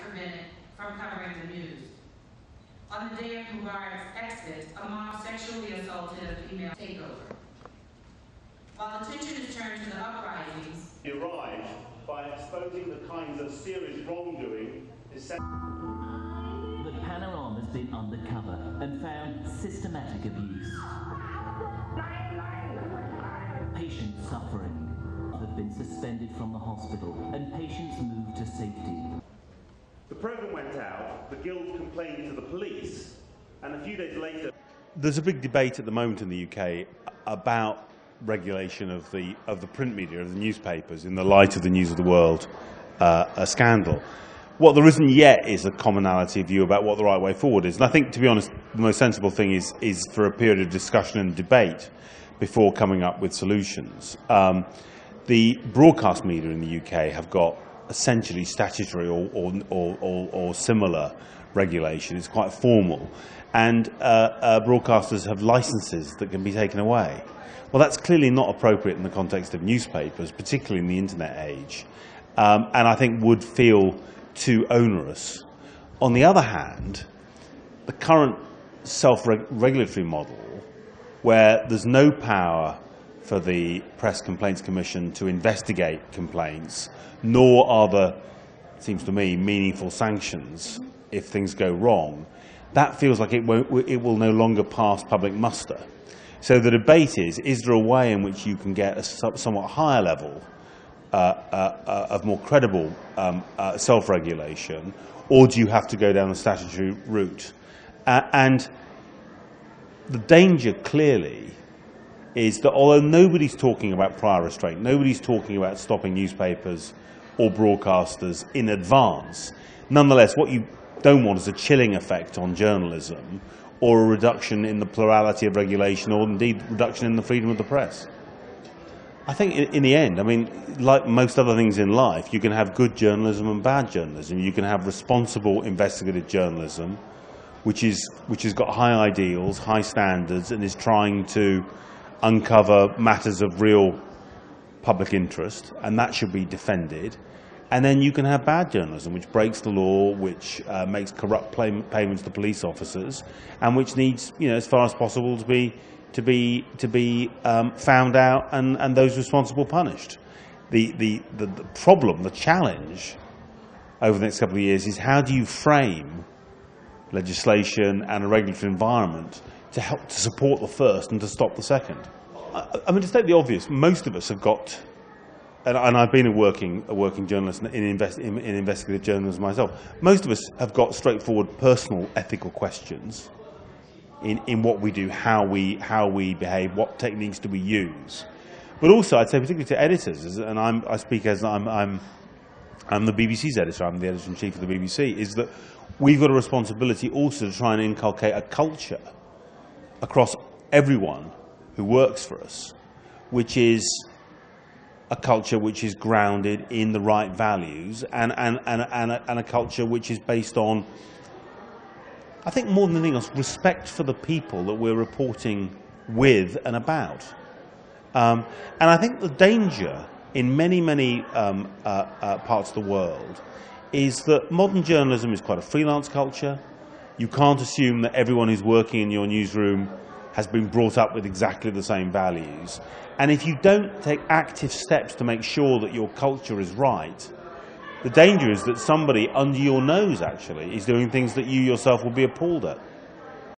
prevented from covering the news. On the day of Mubarak's exit, a mob sexually assaulted a female takeover. While attention is turned to the uprisings, he arrived by exposing the kinds of serious wrongdoing. The panorama's been undercover and found systematic abuse. Patients suffering have been suspended from the hospital and patients moved to safety. The programme went out, the Guild complained to the police, and a few days later... There's a big debate at the moment in the UK about regulation of the print media, of the newspapers, in the light of the News of the World scandal. What there isn't yet is a commonality of view about what the right way forward is. And I think, to be honest, the most sensible thing is for a period of discussion and debate before coming up with solutions. The broadcast media in the UK have got essentially statutory or similar regulation. It's quite formal. And broadcasters have licenses that can be taken away. Well, that's clearly not appropriate in the context of newspapers, particularly in the internet age, and I think would feel too onerous. On the other hand, the current self-regulatory model, where there's no power for the Press Complaints Commission to investigate complaints, nor are there, it seems to me, meaningful sanctions if things go wrong, that feels like it will no longer pass public muster. So the debate is there a way in which you can get a somewhat higher level of more credible self-regulation, or do you have to go down the statutory route? And the danger, clearly, is that although nobody's talking about prior restraint, nobody's talking about stopping newspapers or broadcasters in advance, nonetheless, what you don't want is a chilling effect on journalism or a reduction in the plurality of regulation, or indeed reduction in the freedom of the press. I think in the end, I mean, like most other things in life, you can have good journalism and bad journalism. You can have responsible investigative journalism, which has got high ideals, high standards, and is trying to uncover matters of real public interest, and that should be defended. And then you can have bad journalism, which breaks the law, which makes corrupt payments to police officers, and which needs, as far as possible, to be found out and those responsible punished. The problem, the challenge over the next couple of years is how do you frame legislation and a regulatory environment to help to support the first and to stop the second. I mean, to state the obvious, most of us have got, and I've been a working journalist in investigative journalism myself, most of us have got straightforward personal ethical questions in what we do, how we behave, what techniques do we use. But also, I'd say particularly to editors, and I speak as I'm the BBC's editor, I'm the editor-in-chief of the BBC, is that we've got a responsibility also to try and inculcate a culture across everyone who works for us, which is a culture which is grounded in the right values and a culture which is based on, I think more than anything else, respect for the people that we're reporting with and about. And I think the danger in many parts of the world is that modern journalism is quite a freelance culture. You can't assume that everyone who's working in your newsroom has been brought up with exactly the same values. And if you don't take active steps to make sure that your culture is right, the danger is that somebody under your nose actually is doing things that you yourself will be appalled at.